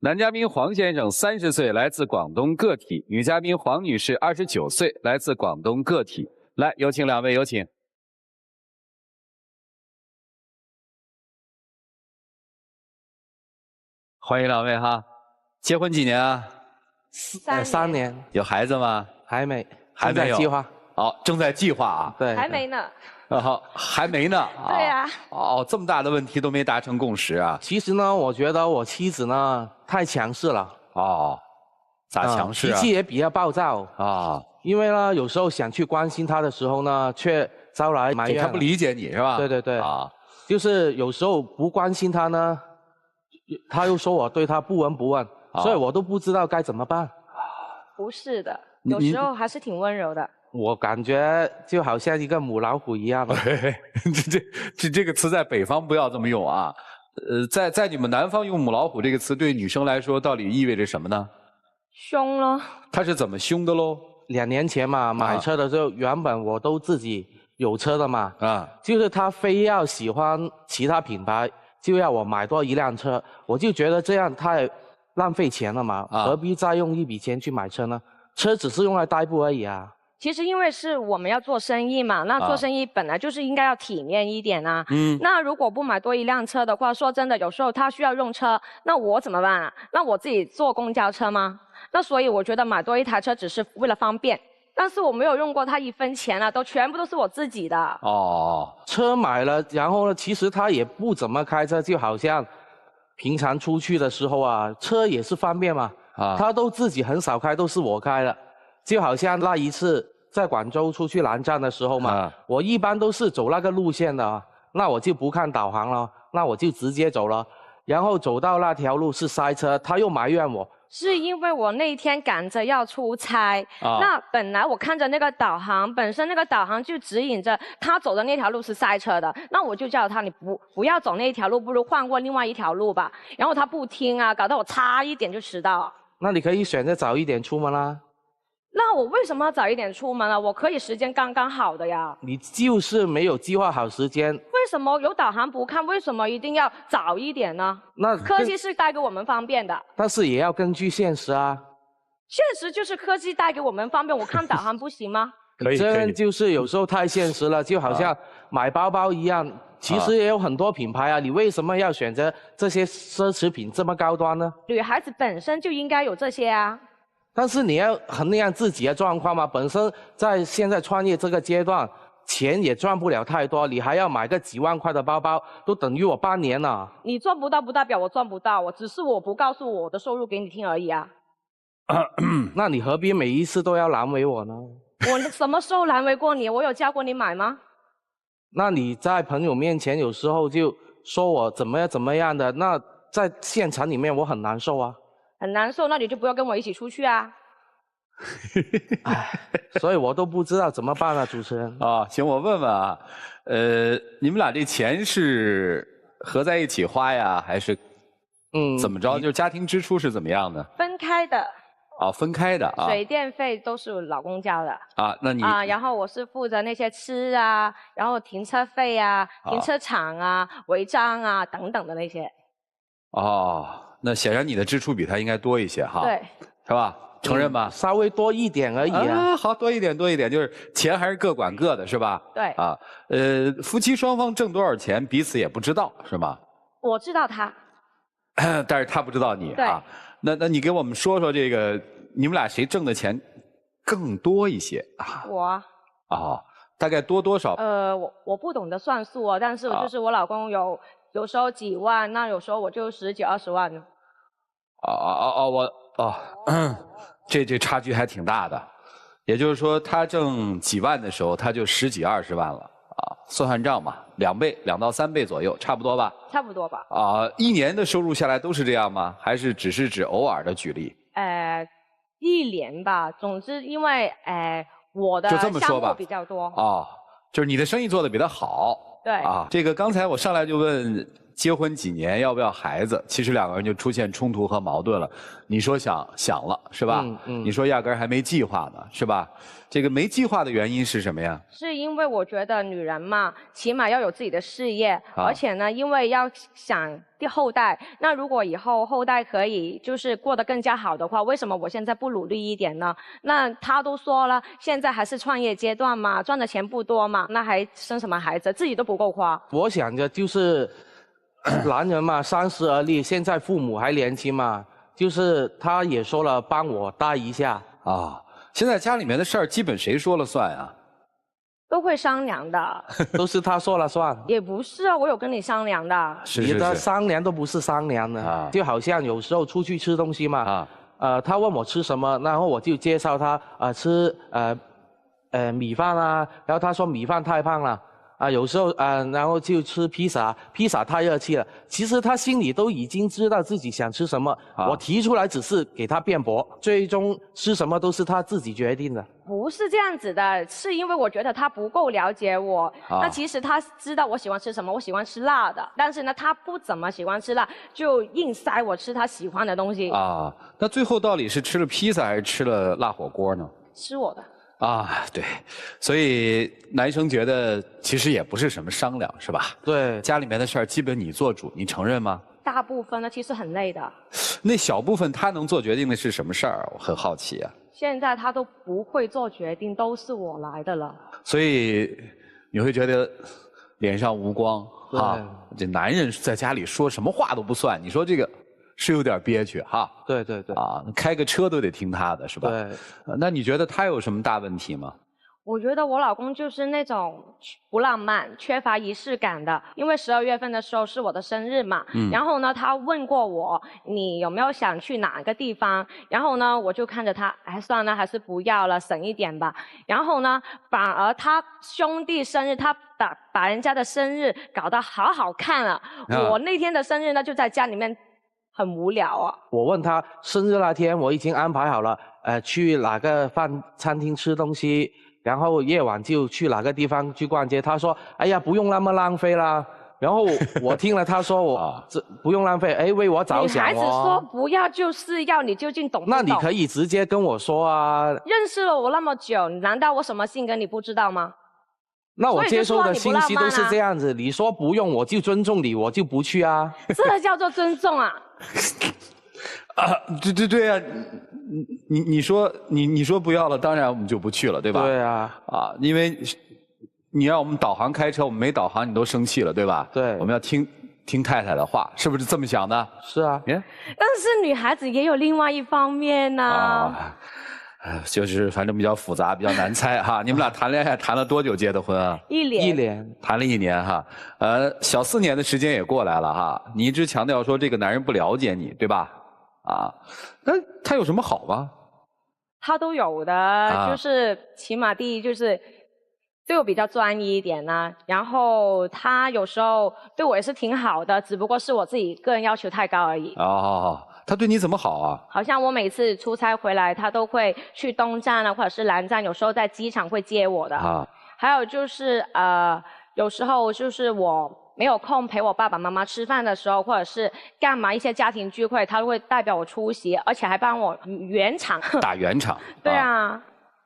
男嘉宾黄先生30岁，来自广东个体；女嘉宾黄女士29岁，来自广东个体。来，有请两位，有请。欢迎两位哈。结婚几年啊3年。有孩子吗？还没，还没有。正在计划。好，正在计划啊。对。还没呢。好，还没呢。对呀。哦，这么大的问题都没达成共识啊。其实呢，我觉得我妻子呢太强势了。哦，咋强势啊？脾气也比较暴躁啊。因为呢，有时候想去关心他的时候呢，却招来埋怨。他不理解你是吧？对对对。啊。就是有时候不关心他呢，他又说我对他不闻不问，所以我都不知道该怎么办。不是的，有时候还是挺温柔的。我感觉就好像一个母老虎一样。这个词在北方不要这么用啊。在你们南方用母老虎这个词对女生来说到底意味着什么呢？凶咯。他是怎么凶的喽？2年前嘛，买车的时候，原本我都自己有车的嘛。啊。就是他非要喜欢其他品牌，就要我买多一辆车，我就觉得这样太浪费钱了嘛。何必再用一笔钱去买车呢？车只是用来代步而已啊。其实因为是我们要做生意嘛，那做生意本来就是应该要体面一点啊。那如果不买多一辆车的话，说真的，有时候他需要用车，那我怎么办啊？那我自己坐公交车吗？那所以我觉得买多一台车只是为了方便，但是我没有用过它1分钱啊，全部都是我自己的。哦，车买了，然后呢，其实他也不怎么开车，就好像平常出去的时候啊，车也是方便嘛。他都自己很少开，都是我开的。就好像那一次在广州出去南站的时候嘛，我一般都是走那个路线的，那我就不看导航了，那我就直接走了，然后走到那条路是塞车，他又埋怨我。是因为我那天赶着要出差，那本来我看着那个导航，本身那个导航就指引着他走的那条路是塞车的，那我就叫他你不要走那一条路，不如换过另外一条路吧。然后他不听啊，搞得我差一点就迟到。那你可以选择早一点出门啦。那我为什么要早一点出门啊？我可以时间刚刚好的呀。你就是没有计划好时间。为什么有导航不看？为什么一定要早一点呢？那科技是带给我们方便的，但是也要根据现实啊。现实就是科技带给我们方便，我看导航不行吗？可以。这就是有时候太现实了，就好像买包包一样，其实也有很多品牌啊，你为什么要选择这些奢侈品这么高端呢？女孩子本身就应该有这些啊。但是你要衡量自己的状况嘛，本身在现在创业这个阶段，钱也赚不了太多，你还要买个几万块的包包，都等于我半年了。你赚不到不代表我赚不到，只是我不告诉我的收入给你听而已啊。那你何必每一次都要难为我呢？我什么时候难为过你？我有教过你买吗？那你在朋友面前有时候就说我怎么样的，那在现场里面我很难受啊。很难受，那你就不要跟我一起出去啊。所以我都不知道怎么办啊，主持人。行，我问问啊，你们俩这钱是合在一起花呀，还是怎么着？就是家庭支出是怎么样的？分开的。分开的啊。水电费都是老公交的。那你然后我是负责那些吃啊，然后停车费啊、停车场啊、违章啊等等的那些。那显然你的支出比他应该多一些哈。对。是吧？承认吧？稍微多一点而已啊。好，多一点，就是钱还是各管各的，是吧？对。夫妻双方挣多少钱，彼此也不知道，是吗？我知道他，但是他不知道你啊。那你给我们说说这个，你们俩谁挣的钱更多一些啊？我。大概多少？我不懂得算数啊，但是就是我老公有时候几万，那有时候我就10几20万呢。这差距还挺大的，也就是说他挣几万的时候，他就10几20万了算账嘛，2倍2到3倍左右，差不多吧？差不多吧。1年的收入下来都是这样吗？还是只是指偶尔的举例？1年吧，总之因为我的项目比较多。就是你的生意做得比他好。对。这个刚才我上来就问结婚几年，要不要孩子，其实两个人就出现冲突和矛盾了。你说想了是吧？你说压根儿还没计划呢是吧？这个没计划的原因是什么呀？是因为我觉得女人嘛，起码要有自己的事业，而且呢，因为要想后代，那如果以后后代可以就是过得更加好的话，为什么我现在不努力一点呢？那他都说了，现在还是创业阶段嘛，赚的钱不多嘛，那还生什么孩子？自己都不够花。我想着就是男人嘛，30而立，现在父母还年轻嘛，就是他也说了帮我带一下啊。现在家里面的事儿基本谁说了算呀？都会商量的，都是他说了算。也不是啊，我有跟你商量的。你的商量都不是商量的，就好像有时候出去吃东西嘛，他问我吃什么，然后我就介绍他吃米饭啊，然后他说米饭太胖了。有时候然后就吃披萨，披萨太热气了。其实他心里都已经知道自己想吃什么，我提出来只是给他辩驳，最终吃什么都是他自己决定的。不是这样子的，是因为我觉得他不够了解我。那其实他知道我喜欢吃什么，我喜欢吃辣的，但是呢，他不怎么喜欢吃辣，就硬塞我吃他喜欢的东西。那最后到底是吃了披萨还是吃了辣火锅呢？吃我的。对，所以男生觉得其实也不是什么商量，是吧？对，家里面的事儿基本你做主，你承认吗？大部分呢，其实很累的。那小部分他能做决定的是什么事儿？我很好奇啊。现在他都不会做决定，都是我来的了。所以你会觉得脸上无光啊？这男人在家里说什么话都不算，你说这个是有点憋屈哈。对开个车都得听他的是吧？对。那你觉得他有什么大问题吗？我觉得我老公就是那种不浪漫、缺乏仪式感的。因为12月份的时候是我的生日嘛，然后呢，他问过我你有没有想去哪个地方，然后呢，我就看着他，算了，还是不要了，省一点吧。然后呢，反而他兄弟生日，他把人家的生日搞得好好看了。我那天的生日呢，就在家里面很无聊啊。我问他生日那天我已经安排好了，去哪个餐厅吃东西。然后夜晚就去哪个地方去逛街，他说：“哎呀，不用那么浪费啦。”然后我听了他说我这不用浪费，为我着想哦。女孩子说不要就是要，你究竟懂不懂？那你可以直接跟我说啊。认识了我那么久，难道我什么性格你不知道吗？那我接收的信息都是这样子，你说不用我就尊重你，我就不去啊。这叫做尊重啊。对啊，你说不要了，当然我们就不去了，对吧？对啊。因为你让我们导航开车，我们没导航你都生气了，对吧？对。我们要听太太的话，是不是这么想的？是啊。但是女孩子也有另外一方面呢。就是反正比较复杂，比较难猜哈。你们俩谈恋爱谈了多久结的婚啊？1年。谈了1年哈。小4年的时间也过来了哈。你一直强调说这个男人不了解你，对吧？那他有什么好吗？他都有的，就是起码第一就是对我比较专一一点呢，然后他有时候对我也是挺好的，只不过是我自己个人要求太高而已。他对你怎么好啊？好像我每次出差回来，他都会去东站啊，或者是南站，有时候在机场会接我的。还有就是有时候就是我没有空陪我爸爸妈妈吃饭的时候，或者是干嘛一些家庭聚会，他都会代表我出席，而且还帮我圆场。打圆场。对啊。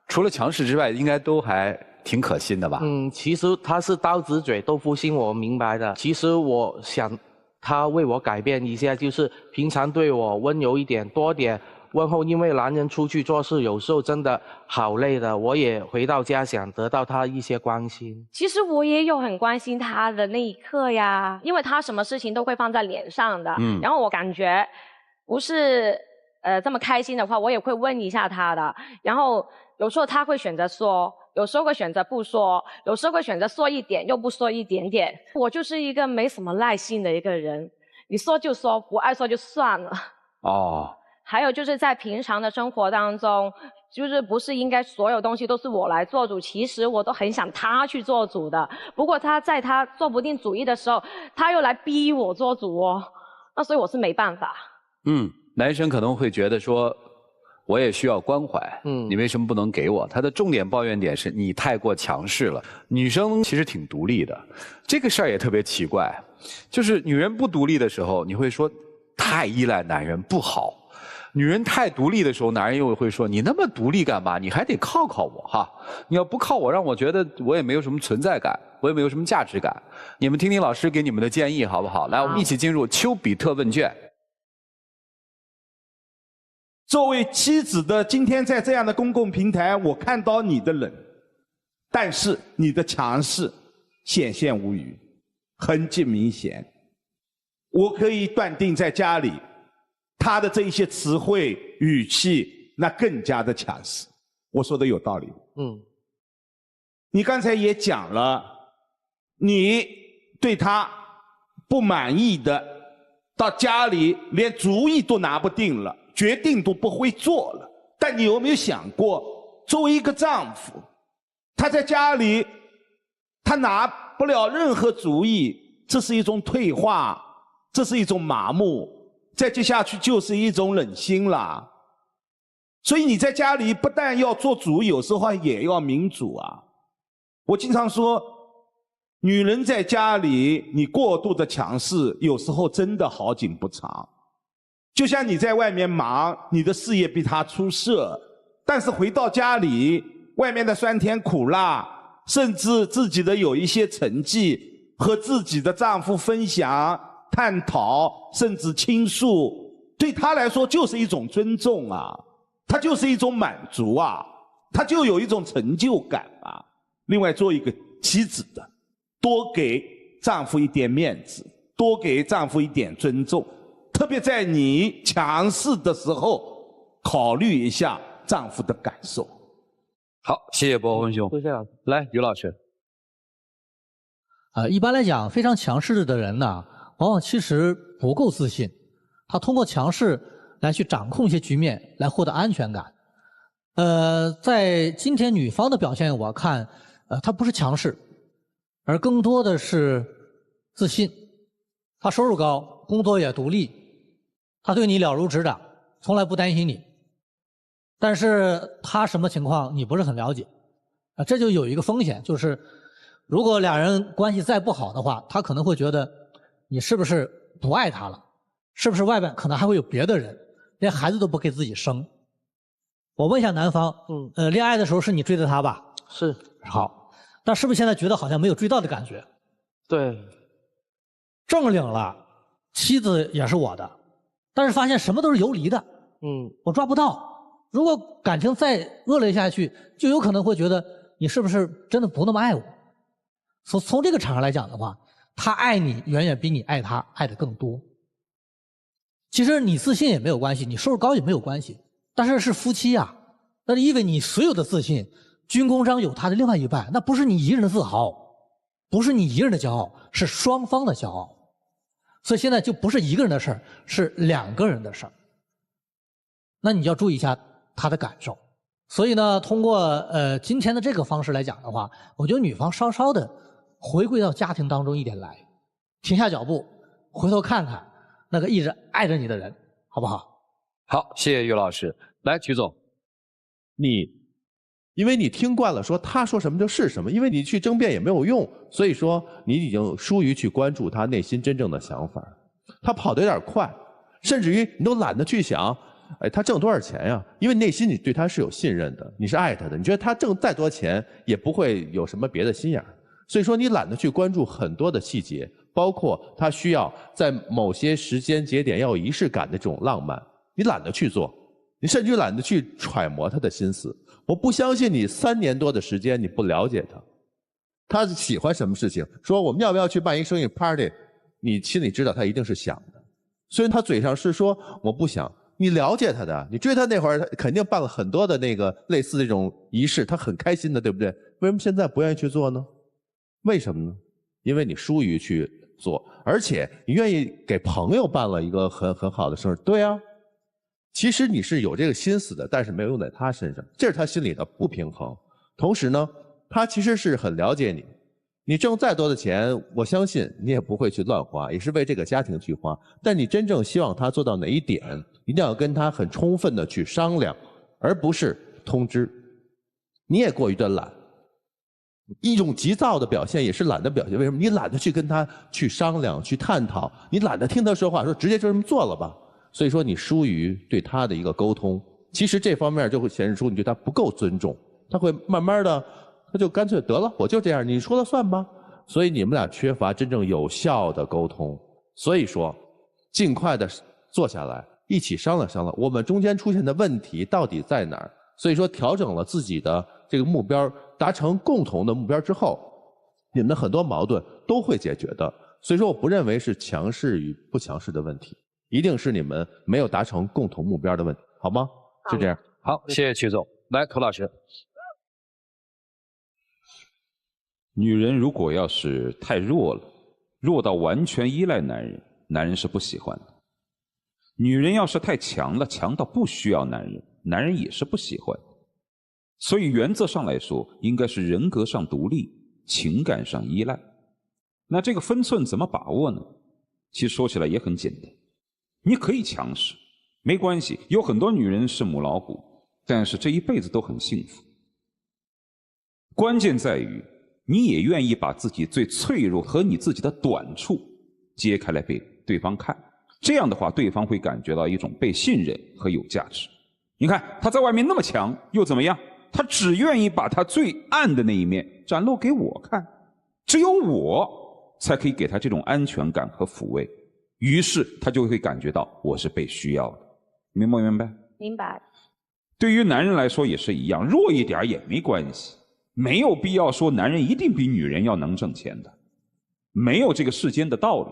除了强势之外，应该都还挺可心的吧？其实他是刀子嘴豆腐心，我明白的。其实我想他为我改变一下，就是平常对我温柔一点，多点问候。因为男人出去做事有时候真的好累的，我也回到家想得到他一些关心。其实我也有很关心他的那一刻呀，因为他什么事情都会放在脸上的。然后我感觉不是这么开心的话，我也会问一下他的。然后有时候他会选择说，有时候会选择不说，有时候会选择说一点又不说一点点。我就是一个没什么耐性的一个人，你说就说，不爱说就算了。还有就是在平常的生活当中，就是不是应该所有东西都是我来做主，其实我都很想他去做主的。不过他在他做不定主意的时候，他又来逼我做主哦，那所以我是没办法。男生可能会觉得说，我也需要关怀，你为什么不能给我？他的重点抱怨点是你太过强势了。女生其实挺独立的，这个事儿也特别奇怪，就是女人不独立的时候，你会说太依赖男人不好；女人太独立的时候，男人又会说你那么独立干嘛？你还得靠靠我哈！你要不靠我，让我觉得我也没有什么存在感，我也没有什么价值感。你们听听老师给你们的建议好不好？来，我们一起进入丘比特问卷。作为妻子的，今天在这样的公共平台，我看到你的冷，但是你的强势显现无余，痕迹明显。我可以断定，在家里，他的这一些词汇、语气，那更加的强势。我说的有道理。你刚才也讲了，你对他不满意的，到家里连主意都拿不定了。决定都不会做了，但你有没有想过，作为一个丈夫，他在家里，他拿不了任何主意，这是一种退化，这是一种麻木，再接下去就是一种冷心了。所以你在家里不但要做主，有时候也要民主啊。我经常说，女人在家里，你过度的强势，有时候真的好景不长。就像你在外面忙，你的事业比他出色，但是回到家里，外面的酸甜苦辣，甚至自己的有一些成绩，和自己的丈夫分享、探讨，甚至倾诉，对他来说就是一种尊重啊，他就是一种满足啊，他就有一种成就感啊。另外，做一个妻子的，多给丈夫一点面子，多给丈夫一点尊重。特别在你强势的时候，考虑一下丈夫的感受。好，谢谢博文兄。谢谢老师。来，于老师。一般来讲，非常强势的人呢，往往其实不够自信，他通过强势来去掌控一些局面，来获得安全感。在今天女方的表现，我看，她不是强势，而更多的是自信。她收入高，工作也独立。他对你了如指掌，从来不担心你，但是他什么情况你不是很了解，这就有一个风险，就是如果两人关系再不好的话，他可能会觉得你是不是不爱他了，是不是外边可能还会有别的人，连孩子都不给自己生。我问一下男方，恋爱的时候是你追的他吧？是。好，但是不是现在觉得好像没有追到的感觉？对。证领了，妻子也是我的。但是发现什么都是游离的，我抓不到。如果感情再恶劣下去，就有可能会觉得你是不是真的不那么爱我？从这个场上来讲的话，他爱你远远比你爱他爱的更多。其实你自信也没有关系，你收入高也没有关系，但是是夫妻啊，那因为你所有的自信，军功章有他的另外一半，那不是你一个人的自豪，不是你一个人的骄傲，是双方的骄傲。所以现在就不是一个人的事儿，是两个人的事儿。那你要注意一下他的感受。所以呢，通过今天的这个方式来讲的话，我觉得女方稍稍的回归到家庭当中一点来，停下脚步，回头看看那个一直爱着你的人，好不好？好，谢谢于老师。来，曲总，因为你听惯了说他说什么就是什么，因为你去争辩也没有用，所以说你已经疏于去关注他内心真正的想法。他跑得有点快，甚至于你都懒得去想，他挣多少钱呀？因为内心你对他是有信任的，你是爱他的，你觉得他挣再多钱也不会有什么别的心眼儿，所以说你懒得去关注很多的细节，包括他需要在某些时间节点要有仪式感的这种浪漫，你懒得去做，你甚至懒得去揣摩他的心思。我不相信你3年多的时间你不了解他喜欢什么事情，说我们要不要去办一生日 party， 你心里知道他一定是想的，虽然他嘴上是说我不想，你了解他的，你追他那会儿他肯定办了很多的那个类似这种仪式，他很开心的，对不对？为什么现在不愿意去做呢？为什么呢？因为你疏于去做，而且你愿意给朋友办了一个很好的生日，对啊，其实你是有这个心思的，但是没有用在他身上，这是他心里的不平衡。同时呢，他其实是很了解你，你挣再多的钱，我相信你也不会去乱花，也是为这个家庭去花。但你真正希望他做到哪一点，一定要跟他很充分的去商量，而不是通知。你也过于的懒，一种急躁的表现也是懒的表现。为什么？你懒得去跟他去商量、去探讨，你懒得听他说话，说直接就这么做了吧。所以说你疏于对他的一个沟通，其实这方面就会显示出你对他不够尊重，他会慢慢的，他就干脆得了，我就这样，你说了算吧。所以你们俩缺乏真正有效的沟通。所以说，尽快的坐下来，一起商量商量，我们中间出现的问题到底在哪儿。所以说，调整了自己的这个目标，达成共同的目标之后，你们的很多矛盾都会解决的。所以说，我不认为是强势与不强势的问题，一定是你们没有达成共同目标的问题，好吗？就这样。好，谢谢曲总。来，涂老师。女人如果要是太弱了，弱到完全依赖男人，男人是不喜欢的。女人要是太强了，强到不需要男人，男人也是不喜欢的。所以原则上来说，应该是人格上独立，情感上依赖。那这个分寸怎么把握呢？其实说起来也很简单，你可以强势，没关系，有很多女人是母老虎，但是这一辈子都很幸福。关键在于你也愿意把自己最脆弱和你自己的短处揭开来给对方看，这样的话对方会感觉到一种被信任和有价值。你看他在外面那么强又怎么样，他只愿意把他最暗的那一面展露给我看，只有我才可以给他这种安全感和抚慰，于是他就会感觉到我是被需要的。明不明白？明白。对于男人来说也是一样，弱一点也没关系，没有必要说男人一定比女人要能挣钱的，没有这个世间的道理。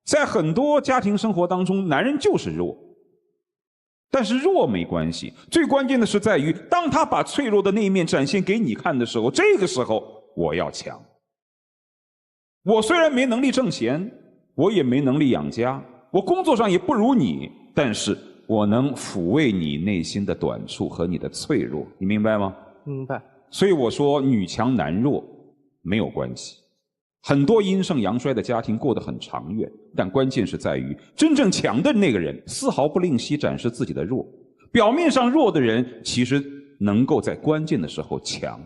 在很多家庭生活当中，男人就是弱，但是弱没关系，最关键的是在于当他把脆弱的那一面展现给你看的时候，这个时候我要强。我虽然没能力挣钱，我也没能力养家，我工作上也不如你，但是我能抚慰你内心的短处和你的脆弱，你明白吗？明白。所以我说女强男弱没有关系，很多阴盛阳衰的家庭过得很长远，但关键是在于真正强的那个人丝毫不吝惜展示自己的弱，表面上弱的人其实能够在关键的时候强，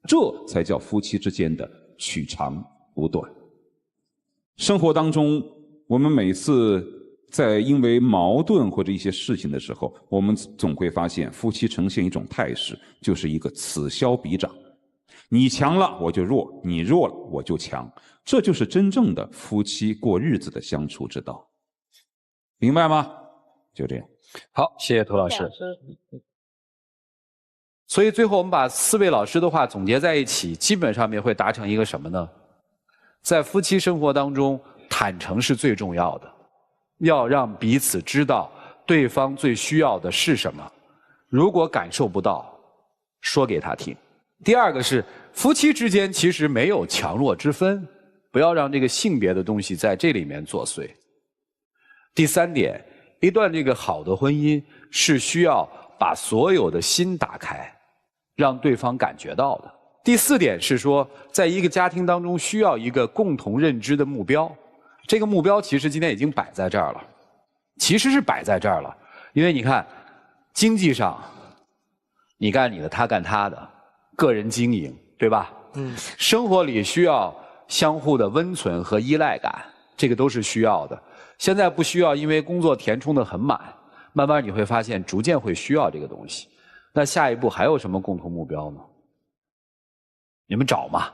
这才叫夫妻之间的取长补短。生活当中我们每次在因为矛盾或者一些事情的时候，我们总会发现夫妻呈现一种态势，就是一个此消彼长，你强了我就弱，你弱了我就强，这就是真正的夫妻过日子的相处之道，明白吗？就这样。好，谢谢涂老师。所以最后我们把4位老师的话总结在一起，基本上面会达成一个什么呢？在夫妻生活当中，坦诚是最重要的，要让彼此知道对方最需要的是什么，如果感受不到，说给他听。第二个是夫妻之间其实没有强弱之分，不要让这个性别的东西在这里面作祟。第3点，一段这个好的婚姻是需要把所有的心打开，让对方感觉到的。第4点是说，在一个家庭当中需要一个共同认知的目标，这个目标其实今天已经摆在这儿了，其实是摆在这儿了，因为你看，经济上，你干你的，他干他的，个人经营，对吧？生活里需要相互的温存和依赖感，这个都是需要的。现在不需要，因为工作填充的很满，慢慢你会发现逐渐会需要这个东西。那下一步还有什么共同目标呢？你们找嘛。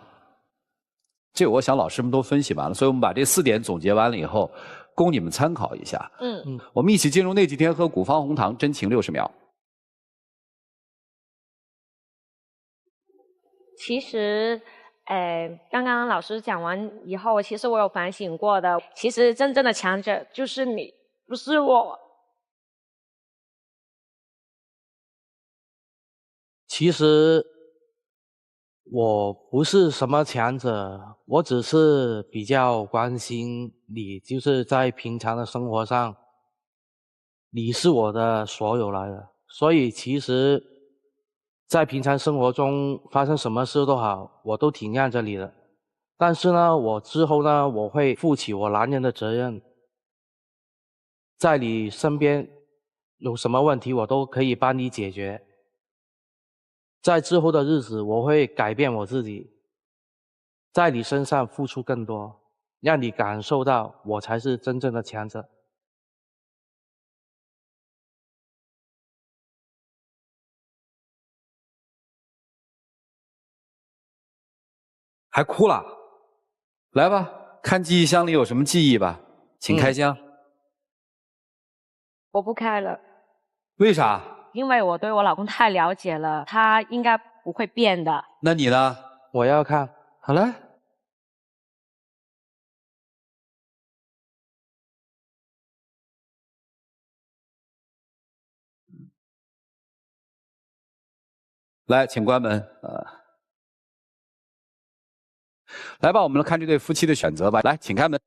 这个我想老师们都分析完了，所以我们把这4点总结完了以后，供你们参考一下。我们一起进入那几天喝古方红糖真情60秒。其实，刚刚老师讲完以后，其实我有反省过的。其实真正的强者就是你，不是我。其实我不是什么强者，我只是比较关心你，就是在平常的生活上，你是我的所有来的。所以其实在平常生活中发生什么事都好，我都体谅着你的。但是呢，我之后呢，我会负起我男人的责任，在你身边有什么问题我都可以帮你解决。在之后的日子，我会改变我自己，在你身上付出更多，让你感受到我才是真正的强者。还哭了？来吧，看记忆箱里有什么记忆吧，请开箱。我不开了。为啥？因为我对我老公太了解了，他应该不会变的。那你呢？我要看。好来。来，请关门。来吧，我们来看这对夫妻的选择吧。来，请开门。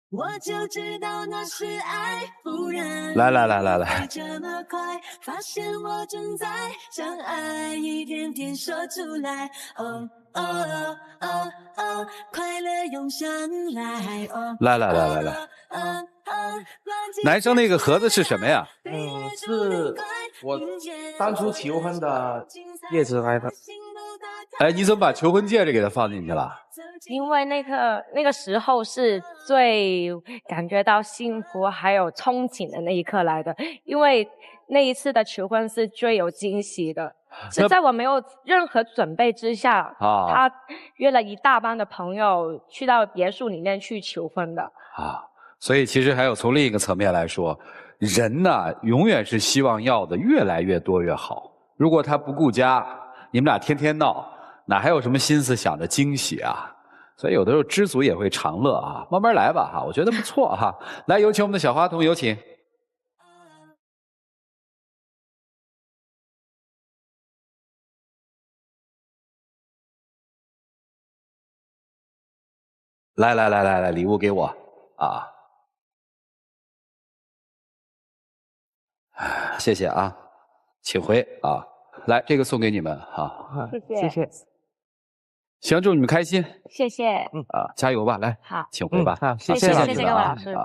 我就知道那是爱，不然来，这么快发现我正在将爱一点点说出来。哦哦哦哦，快乐涌上来。哦，来，男生那个盒子是什么呀？是我当初求婚的戒指来的。哎，你怎么把求婚戒指给他放进去了？因为那个时候是最感觉到幸福还有憧憬的那一刻来的，因为那一次的求婚是最有惊喜的，是在我没有任何准备之下，他约了一大帮的朋友去到别墅里面去求婚的。所以其实还有从另一个层面来说，人呢永远是希望要的越来越多越好。如果他不顾家，你们俩天天闹，哪还有什么心思想着惊喜啊？所以有的时候知足也会常乐啊，慢慢来吧哈，我觉得不错哈。来，有请我们的小花童，有请。来，礼物给我啊！谢谢啊，请回啊！来，这个送给你们啊，谢谢。行，祝你们开心。谢谢。加油吧，来，好，请回吧。好，谢谢各位老老师。